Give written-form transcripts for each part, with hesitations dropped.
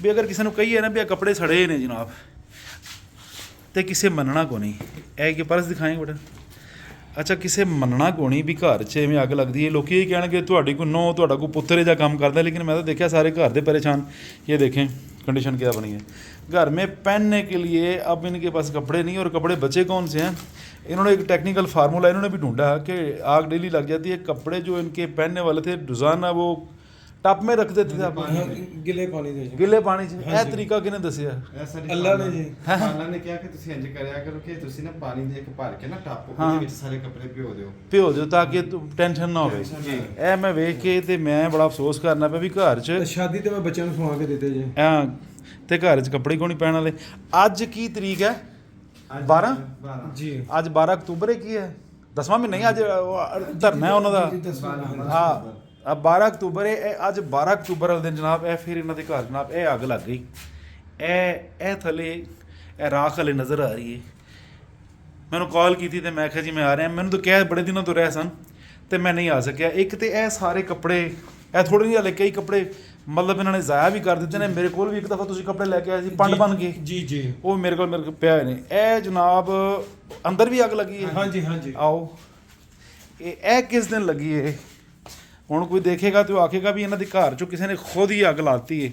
ਵੀ ਅਗਰ ਕਿਸੇ ਨੂੰ ਕਹੀਏ ਨਾ ਵੀ ਇਹ ਕੱਪੜੇ ਸੜੇ ਨੇ ਜਨਾਬ ਤੇ ਕਿਸੇ ਮੰਨਣਾ ਕੋ ਨਹੀਂ। ਇਹ ਕਿ ਪਰਸ ਦਿਖਾਏਂਗੇ ਬੇਟਾ। ਅੱਛਾ, ਕਿਸੇ ਮੰਨਣਾ ਕੋ ਨਹੀਂ ਵੀ ਘਰ 'ਚ ਐਵੇਂ ਅੱਗ ਲੱਗਦੀ है। लोग ये ਕਹਿਣਗੇ ਤੁਹਾਡੀ ਕੋਈ ਨੋ ਤੁਹਾਡਾ ਕੋਈ ਪੁੱਤਰ ਜਾਂ ਕੰਮ करता है, लेकिन मैं तो देखा सारे घर दे परेशान। ये देखें कंडीशन क्या बनी है। घर में पहनने के लिए अब इनके पास कपड़े नहीं, और कपड़े बचे कौन से हैं। इन्होंने एक टेक्निकल फार्मूला इन्होंने भी ढूंढा कि आग डेली लग जाती है। कपड़े जो इनके पहनने वाले थे रोज़ाना वो टप में रख देते थे आप ਗਿੱਲੇ ਪਾਣੀ ਦੇ गिले पानी च। ਇਹ ਤਰੀਕਾ ਕਿਹਨੇ ਦੱਸਿਆ? ਅੱਲਾ ਨੇ ਜੀ। ਅੱਲਾ ਨੇ ਕਿਹਾ ਕਿ ਤੁਸੀਂ ਇੰਜ ਕਰਿਆ ਕਰੋ ਕਿ ਤੁਸੀਂ ਨਾ ਪਾਣੀ ਦੇ ਇੱਕ ਭਰ ਕੇ ਨਾ ਟੱਪ ਉਹਦੇ ਵਿੱਚ ਸਾਰੇ ਕੱਪੜੇ ਭਿਓ ਦਿਓ। ਭਿਓ ਦਿਓ ਤਾਂ ਕਿ ਟੈਨਸ਼ਨ ਨਾ ਹੋਵੇ। ਇਹ ਮੈਂ ਵੇਖ ਕੇ ਤੇ ਮੈਂ ਬੜਾ ਅਫਸੋਸ ਕਰਨਾ ਪਿਆ ਵੀ ਘਰ 'ਚ ਸ਼ਾਦੀ ਤੇ ਮੈਂ ਬੱਚਿਆਂ ਨੂੰ ਸਵਾ ਕੇ ਦਿੱਤੇ ਜੀ। ਤੇ ਘਰ 'ਚ ਕੱਪੜੇ ਕਿਉਂ ਨਹੀਂ ਪਹਿਨ ਵਾਲੇ। ਅੱਜ ਕੀ ਤਰੀਕ ਹੈ? 12 ਜੀ। ਅੱਜ 12 ਅਕਤੂਬਰ ਹੈ। ਕੀ ਹੈ? 10ਵਾਂ ਮਹੀਨਾ ਹੀ ਅੱਜ ਧਰਨਾ ਹੈ ਉਹਨਾਂ ਦਾ। ਹਾਂ, 12 ਅਕਤੂਬਰ ਹੈ। ਇਹ ਅੱਜ 12 ਅਕਤੂਬਰ ਵਾਲੇ ਦਿਨ ਜਨਾਬ ਇਹ ਫਿਰ ਇਹਨਾਂ ਦੇ ਘਰ ਜਨਾਬ ਇਹ ਅੱਗ ਲੱਗ ਗਈ। ਇਹ ਥੱਲੇ ਇਹ ਰਾਖ ਹਲੇ ਨਜ਼ਰ ਆ ਰਹੀ ਹੈ। ਮੈਨੂੰ ਕਾਲ ਕੀਤੀ ਤੇ ਮੈਂ ਕਿਹਾ ਜੀ ਮੈਂ ਆ ਰਿਹਾ। ਮੈਨੂੰ ਤਾਂ ਕਿਹਾ ਬੜੇ ਦਿਨਾਂ ਤੋਂ ਰਿਹਾ ਸਨ ਤੇ ਮੈਂ ਨਹੀਂ ਆ ਸਕਿਆ। ਇੱਕ ਤੇ ਇਹ ਸਾਰੇ ਕੱਪੜੇ ਇਹ ਥੋੜ੍ਹੇ ਜਿਹੇ ਹਲੇ ਕਈ ਕੱਪੜੇ ਮਤਲਬ ਇਹਨਾਂ ਨੇ ਜ਼ਾਇਆ ਵੀ ਕਰ ਦਿੱਤੇ ਨੇ। ਮੇਰੇ ਕੋਲ ਵੀ ਇੱਕ ਦਫਾ ਤੁਸੀਂ ਕੱਪੜੇ ਲੈ ਕੇ ਆਏ ਸੀ ਪੰਡ ਬਣ ਕੇ। ਜੀ ਜੀ। ਉਹ ਮੇਰੇ ਕੋਲ ਪਿਆ ਹੋਏ ਨੇ। ਇਹ ਜਨਾਬ ਅੰਦਰ ਵੀ ਅੱਗ ਲੱਗੀ ਹੈ। ਹਾਂਜੀ ਹਾਂਜੀ। ਆਓ ਇਹ ਕਿਸ ਦਿਨ ਲੱਗੀ ਹੈ? ਹੁਣ ਕੋਈ ਦੇਖੇਗਾ ਤੇ ਉਹ ਆਖੇਗਾ ਵੀ ਇਹਨਾਂ ਦੇ ਘਰ 'ਚੋਂ ਕਿਸੇ ਨੇ ਖੁਦ ਹੀ ਅੱਗ ਲਾਤੀ ਹੈ।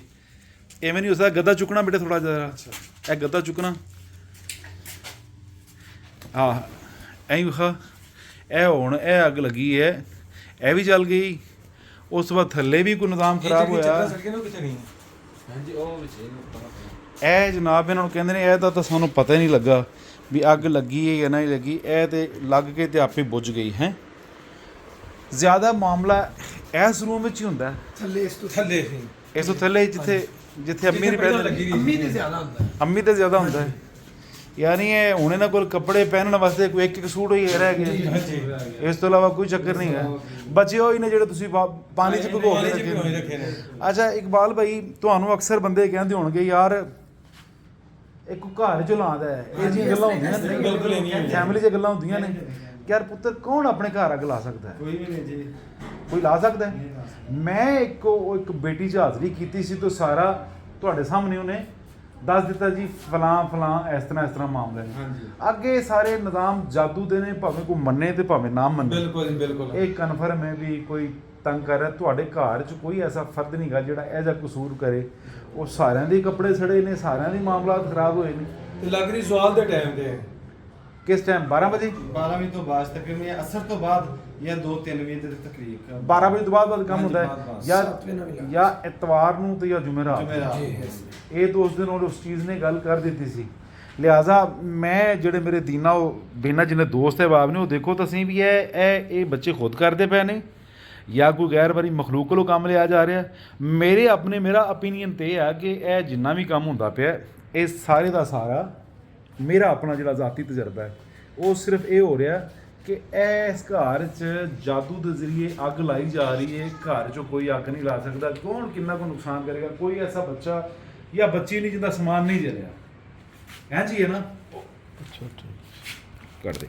ਐਵੇਂ ਨਹੀਂ ਹੋ ਸਕਦਾ। ਗੱਦਾ ਚੁੱਕਣਾ ਬੇਟੇ ਥੋੜ੍ਹਾ ਜਿਹਾ। ਇਹ ਗੱਦਾ ਚੁੱਕਣਾ। ਆਹ ਐਂ ਵਿਖਾ। ਇਹ ਹੁਣ ਇਹ ਅੱਗ ਲੱਗੀ ਹੈ। ਇਹ ਵੀ ਜਲ ਗਈ। ਉਸ ਤੋਂ ਬਾਅਦ ਥੱਲੇ ਵੀ ਕੋਈ ਨਿਜ਼ਾਮ ਖਰਾਬ ਹੋਇਆ। ਇਹ ਜਨਾਬ ਇਹਨਾਂ ਨੂੰ ਕਹਿੰਦੇ ਨੇ ਇਹ ਤਾਂ ਸਾਨੂੰ ਪਤਾ ਹੀ ਨਹੀਂ ਲੱਗਾ ਵੀ ਅੱਗ ਲੱਗੀ ਹੈ ਜਾਂ ਨਹੀਂ ਲੱਗੀ। ਇਹ ਤੇ ਲੱਗ ਕੇ ਤੇ ਆਪੇ ਬੁੱਝ ਗਈ ਹੈ। ਜ਼ਿਆਦਾ ਮਾਮਲਾ ਇਸ ਰੂਮ ਵਿੱਚ ਹੀ ਹੁੰਦਾ। ਥੱਲੇ ਇਸ ਤੋਂ ਥੱਲੇ ਸੀ। ਇਸ ਤੋਂ ਥੱਲੇ ਜਿੱਥੇ ਅੰਮੀ ਦੀ ਪਹਿਲਾਂ ਅੰਮੀ ਤੇ ਜ਼ਿਆਦਾ ਹੁੰਦਾ। ਅੰਮੀ ਤੇ ਜ਼ਿਆਦਾ ਹੁੰਦਾ ਹੈ। ਯਾਨੀ ਇਹ ਹੁਣ ਇਹਨਾਂ ਕੋਲ ਕੱਪੜੇ ਪਹਿਨਣ ਵਾਸਤੇ ਕੋਈ ਇੱਕ ਸੂਟ ਹੀ ਰਹਿ ਗਿਆ। ਇਸ ਤੋਂ ਇਲਾਵਾ ਕੋਈ ਚੱਕਰ ਨਹੀਂ ਹੈ। ਬਚੇ ਹੋਏ ਨੇ ਜਿਹੜੇ ਤੁਸੀਂ ਪਾਣੀ 'ਚ ਭਿਗੋ ਕੇ ਰੱਖੇ ਨੇ। ਅੱਛਾ ਇਕਬਾਲ ਭਾਈ, ਤੁਹਾਨੂੰ ਅਕਸਰ ਬੰਦੇ ਕਹਿੰਦੇ ਹੋਣਗੇ ਯਾਰ ਇੱਕ ਘਰ ਚਲਾਉਂਦਾ ਹੈ। ਇਹ ਜਿਹੀਆਂ ਗੱਲਾਂ ਹੁੰਦੀਆਂ ਨੇ ਫੈਮਿਲੀ 'ਚ ਗੱਲਾਂ ਹੁੰਦੀਆਂ ਨੇ। ਯਾਰ ਪੁੱਤਰ ਕੌਣ ਆਪਣੇ ਘਰ ਅੱਗ ਲਾ ਸਕਦਾ ਹੈ? ਕੋਈ ਵੀ ਨਹੀਂ ਜੀ। ਕੋਈ ਲਾ ਸਕਦਾ ਹੈ? ਮੈਂ ਇੱਕ ਬੇਟੀ 'ਚ ਹਾਜ਼ਰੀ ਕੀਤੀ ਸੀ ਤਾਂ ਸਾਰਾ ਤੁਹਾਡੇ ਸਾਹਮਣੇ ਉਹਨੇ ਦੱਸ ਦਿੱਤਾ ਜੀ ਫਲਾਂ ਇਸ ਤਰ੍ਹਾਂ ਮਾਮਲੇ ਨੇ। ਅੱਗੇ ਸਾਰੇ ਨਿਜ਼ਾਮ ਜਾਦੂ ਦੇ ਨੇ, ਭਾਵੇਂ ਕੋਈ ਮੰਨੇ ਤੇ ਭਾਵੇਂ ਨਾ ਮੰਨੇ। ਬਿਲਕੁਲ ਬਿਲਕੁਲ। ਇਹ ਕਨਫਰਮ ਹੈ ਵੀ ਕੋਈ ਤੰਗ ਕਰ ਰਿਹਾ। ਤੁਹਾਡੇ ਘਰ 'ਚ ਕੋਈ ਐਸਾ ਫਰਦ ਨਹੀਂ ਗਾ ਜਿਹੜਾ ਇਹ ਜਿਹਾ ਕਸੂਰ ਕਰੇ। ਉਹ ਸਾਰਿਆਂ ਦੇ ਕੱਪੜੇ ਸੜੇ ਨੇ, ਸਾਰਿਆਂ ਦੇ ਮਾਮਲਾਤ ਖਰਾਬ ਹੋਏ ਨੇ। ਤੇ ਲੱਗ ਰਹੀ ਸਵਾਲ ਦੇ ਟਾਈਮ ਤੇ ਕਿਸ ਟਾਈਮ? 12 ਵਜੇ 12 ਵਜੇ ਤੋਂ ਬਾਅਦ ਤਕਰੀਬਨ ਅਸਰ ਤੋਂ ਬਾਅਦ ਜਾਂ 2-3 ਵਜੇ ਦੇ ਤਕਰੀਬ 12 ਵਜੇ ਤੋਂ ਬਾਅਦ ਕੰਮ ਹੁੰਦਾ ਹੈ ਜਾਂ ਇਤਵਾਰ ਨੂੰ ਤੇ ਜਾਂ ਜੁਮੇਰਾਤ। ਇਹ ਤਾਂ ਉਸ ਦਿਨ ਉਸ ਚੀਜ਼ ਨੇ ਗੱਲ ਕਰ ਦਿੱਤੀ ਸੀ। ਲਿਹਾਜ਼ਾ ਮੈਂ ਜਿਹੜੇ ਮੇਰੇ ਬੀਨਾ ਜਿਹਨੇ ਦੋਸਤ ਅਹਿਬਾਬ ਨੇ ਉਹ ਦੇਖੋ ਤੁਸੀਂ ਵੀ ਇਹ ਬੱਚੇ ਖੁਦ ਕਰਦੇ ਪਏ ਨੇ ਜਾਂ ਕੋਈ ਗੈਰ ਬਾਰੀ ਮਖਲੂਕ ਕੋਲੋਂ ਕੰਮ ਲਿਆ ਜਾ ਰਿਹਾ। ਮੇਰਾ ਓਪੀਨੀਅਨ ਤੇ ਇਹ ਆ ਕਿ ਇਹ ਜਿੰਨਾ ਵੀ ਕੰਮ ਹੁੰਦਾ ਪਿਆ ਇਹ ਸਾਰੇ ਦਾ ਸਾਰਾ ਮੇਰਾ ਆਪਣਾ ਜਿਹੜਾ ਜ਼ਾਤੀ ਤਜਰਬਾ ਹੈ ਉਹ ਸਿਰਫ ਇਹ ਹੋ ਰਿਹਾ ਕਿ ਇਸ ਘਰ 'ਚ ਜਾਦੂ ਦੇ ਜ਼ਰੀਏ ਅੱਗ ਲਾਈ ਜਾ ਰਹੀ ਹੈ। ਘਰ 'ਚੋਂ ਕੋਈ ਅੱਗ ਨਹੀਂ ਲਾ ਸਕਦਾ। ਕੌਣ ਕਿੰਨਾ ਕੁ ਨੁਕਸਾਨ ਕਰੇਗਾ? ਕੋਈ ਐਸਾ ਬੱਚਾ ਜਾਂ ਬੱਚੀ ਨਹੀਂ ਜਿਹਦਾ ਸਮਾਨ ਨਹੀਂ ਜਲਿਆ। ਐਂ ਜੀ ਹੈ ਨਾ। ਅੱਛਾ ਕਰ ਦੇ।